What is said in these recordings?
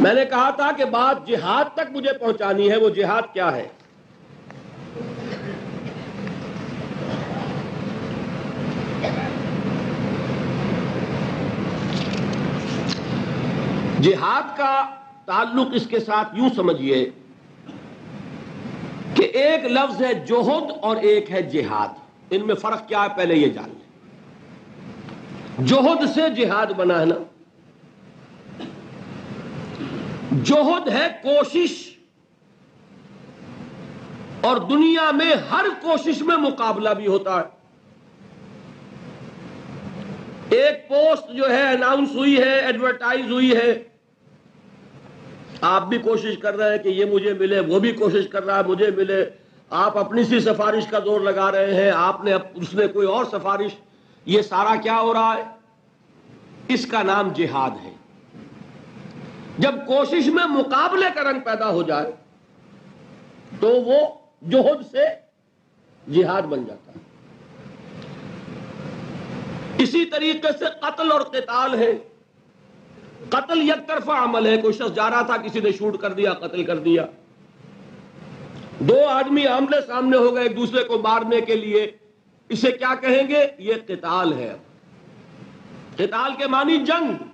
میں نے کہا تھا کہ بات جہاد تک مجھے پہنچانی ہے. وہ جہاد کیا ہے؟ جہاد کا تعلق اس کے ساتھ یوں سمجھیے کہ ایک لفظ ہے جوہد اور ایک ہے جہاد. ان میں فرق کیا ہے پہلے یہ جان لیں. جوہد سے جہاد بنا ہے نا. جوہد ہے کوشش، اور دنیا میں ہر کوشش میں مقابلہ بھی ہوتا ہے. ایک پوسٹ جو ہے اناؤنس ہوئی ہے، ایڈورٹائز ہوئی ہے، آپ بھی کوشش کر رہے ہیں کہ یہ مجھے ملے، وہ بھی کوشش کر رہا ہے مجھے ملے. آپ اپنی سی سفارش کا زور لگا رہے ہیں، آپ نے اس نے کوئی اور سفارش. یہ سارا کیا ہو رہا ہے؟ اس کا نام جہاد ہے. جب کوشش میں مقابلے کا رنگ پیدا ہو جائے تو وہ جوہد سے جہاد بن جاتا ہے. اسی طریقے سے قتل اور قتال ہے. قتل یک طرفہ عمل ہے. کوئی شخص جا رہا تھا، کسی نے شوٹ کر دیا، قتل کر دیا. دو آدمی آمنے سامنے ہو گئے ایک دوسرے کو مارنے کے لیے، اسے کیا کہیں گے؟ یہ قتال ہے. قتال کے معنی جنگ.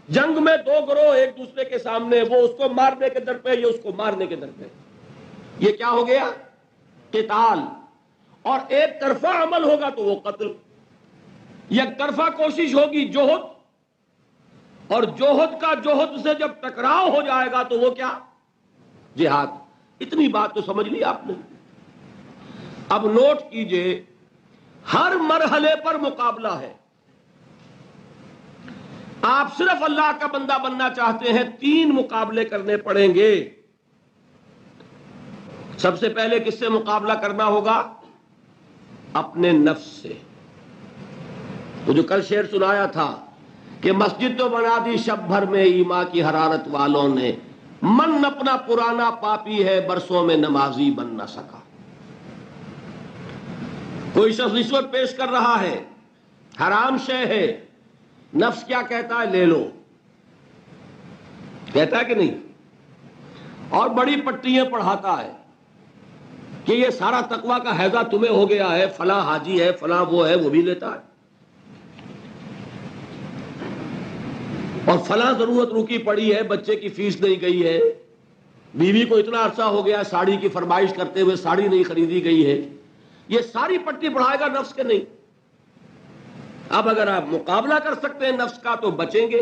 جنگ میں دو گروہ ایک دوسرے کے سامنے، وہ اس کو مارنے کے در پہ، یہ اس کو مارنے کے در پہ. یہ کیا ہو گیا؟ قتال. اور ایک طرفہ عمل ہوگا تو وہ قتل. یک طرفہ کوشش ہوگی جوہد، اور جوہد کا جوہد سے جب ٹکراؤ ہو جائے گا تو وہ کیا؟ جہاد. اتنی بات تو سمجھ لی آپ نے. اب نوٹ کیجئے، ہر مرحلے پر مقابلہ ہے. آپ صرف اللہ کا بندہ بننا چاہتے ہیں، 3 مقابلے کرنے پڑیں گے. سب سے پہلے کس سے مقابلہ کرنا ہوگا؟ اپنے نفس سے. وہ جو کل شعر سنایا تھا کہ مسجد تو بنا دی شب بھر میں ایمان کی حرارت والوں نے، من اپنا پرانا پاپی ہے برسوں میں نمازی بن نہ سکا. کوئی شخص رشوت پیش کر رہا ہے، حرام شے ہے، نفس کیا کہتا ہے؟ لے لو. کہتا ہے کہ نہیں؟ اور بڑی پٹیاں پڑھاتا ہے کہ یہ سارا تقویٰ کا حیضہ تمہیں ہو گیا ہے، فلاں حاجی ہے، فلاں وہ ہے، وہ بھی لیتا ہے. اور فلاں ضرورت رکی پڑی ہے، بچے کی فیس نہیں گئی ہے، بیوی کو اتنا عرصہ ہو گیا ساڑی کی فرمائش کرتے ہوئے ساڑی نہیں خریدی گئی ہے. یہ ساری پٹی پڑھائے گا نفس کے نہیں. اب اگر آپ مقابلہ کر سکتے ہیں نفس کا تو بچیں گے،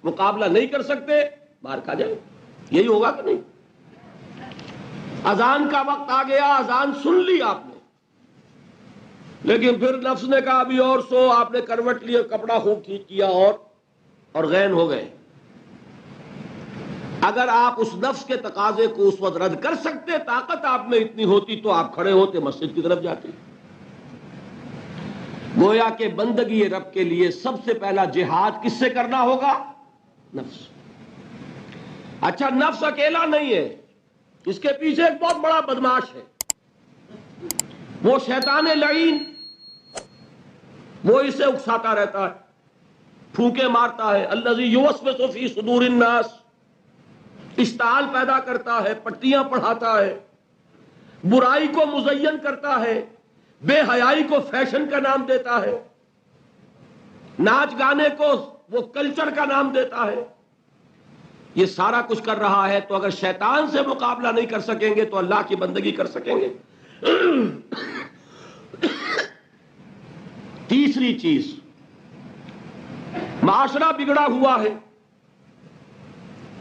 مقابلہ نہیں کر سکتے باہر کھا جائیں. یہی ہوگا کہ نہیں؟ اذان کا وقت آ گیا، اذان سن لی آپ نے، لیکن پھر نفس نے کہا ابھی اور سو. آپ نے کروٹ لیا، کپڑا خوب ٹھیک کیا اور غین ہو گئے. اگر آپ اس نفس کے تقاضے کو اس وقت رد کر سکتے، طاقت آپ میں اتنی ہوتی تو آپ کھڑے ہوتے، مسجد کی طرف جاتے. گویا کہ بندگی رب کے لیے سب سے پہلا جہاد کس سے کرنا ہوگا؟ نفس. اچھا، نفس اکیلا نہیں ہے، اس کے پیچھے ایک بہت بڑا بدماش ہے، وہ شیطان لعین. وہ اسے اکساتا رہتا ہے، پھونکے مارتا ہے. الذی یوسوس فی صدور الناس، اشتعال پیدا کرتا ہے، پٹیاں پڑھاتا ہے، برائی کو مزین کرتا ہے، بے حیائی کو فیشن کا نام دیتا ہے، ناچ گانے کو وہ کلچر کا نام دیتا ہے. یہ سارا کچھ کر رہا ہے. تو اگر شیطان سے مقابلہ نہیں کر سکیں گے تو اللہ کی بندگی کر سکیں گے؟ تیسری چیز، معاشرہ بگڑا ہوا ہے.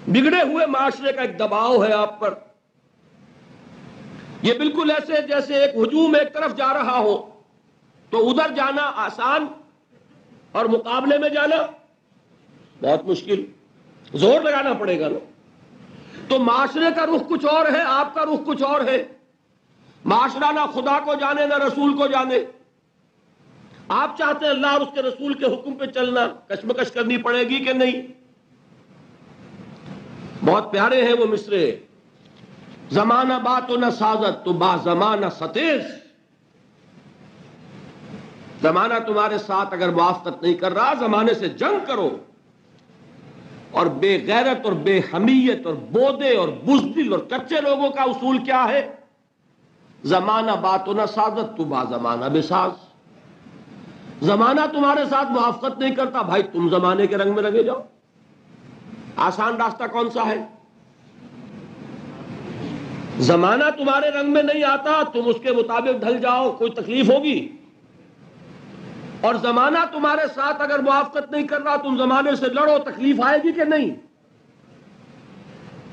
بگڑے ہوئے معاشرے کا ایک دباؤ ہے آپ پر. یہ بالکل ایسے جیسے ایک ہجوم ایک طرف جا رہا ہو تو ادھر جانا آسان اور مقابلے میں جانا بہت مشکل. زور لگانا پڑے گا نا. تو معاشرے کا رخ کچھ اور ہے، آپ کا رخ کچھ اور ہے. معاشرہ نہ خدا کو جانے نہ رسول کو جانے. آپ چاہتے ہیں اللہ اور اس کے رسول کے حکم پہ چلنا، کشمکش کرنی پڑے گی کہ نہیں؟ بہت پیارے ہیں وہ مصرے، زمانہ بات و نہ سازت تو با زمانہ ستیز. زمانہ تمہارے ساتھ اگر موافقت نہیں کر رہا، زمانے سے جنگ کرو. اور بے غیرت اور بے حمیت اور بودے اور بزدل اور کچے لوگوں کا اصول کیا ہے؟ زمانہ باتو نہ سازت تو با زمانہ بساز. زمانہ تمہارے ساتھ موافقت نہیں کرتا، بھائی تم زمانے کے رنگ میں رنگے جاؤ. آسان راستہ کون سا ہے؟ زمانہ تمہارے رنگ میں نہیں آتا، تم اس کے مطابق ڈھل جاؤ، کوئی تکلیف ہوگی؟ اور زمانہ تمہارے ساتھ اگر موافقت نہیں کر رہا، تم زمانے سے لڑو، تکلیف آئے گی کہ نہیں؟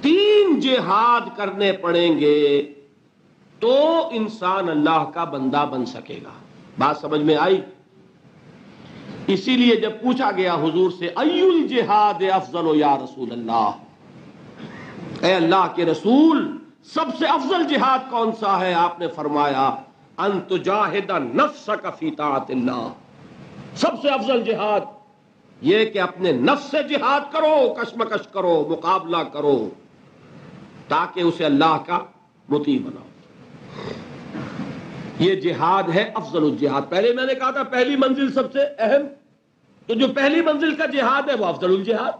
3 جہاد کرنے پڑیں گے تو انسان اللہ کا بندہ بن سکے گا. بات سمجھ میں آئی؟ اسی لیے جب پوچھا گیا حضور سے ای الجہاد افضل یا رسول اللہ، اے اللہ کے رسول سب سے افضل جہاد کون سا ہے؟ آپ نے فرمایا ان تجاہد نفسک فی طاعت اللہ. سب سے افضل جہاد یہ کہ اپنے نفس سے جہاد کرو، کشمکش کرو، مقابلہ کرو، تاکہ اسے اللہ کا مطیع بناؤ. یہ جہاد ہے افضل الجہاد. پہلے میں نے کہا تھا پہلی منزل سب سے اہم، تو جو پہلی منزل کا جہاد ہے وہ افضل الجہاد.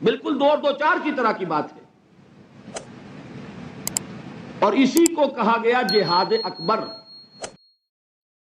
بالکل 2 اور 2 4 کی طرح کی بات ہے. اور اسی کو کہا گیا جہاد اکبر.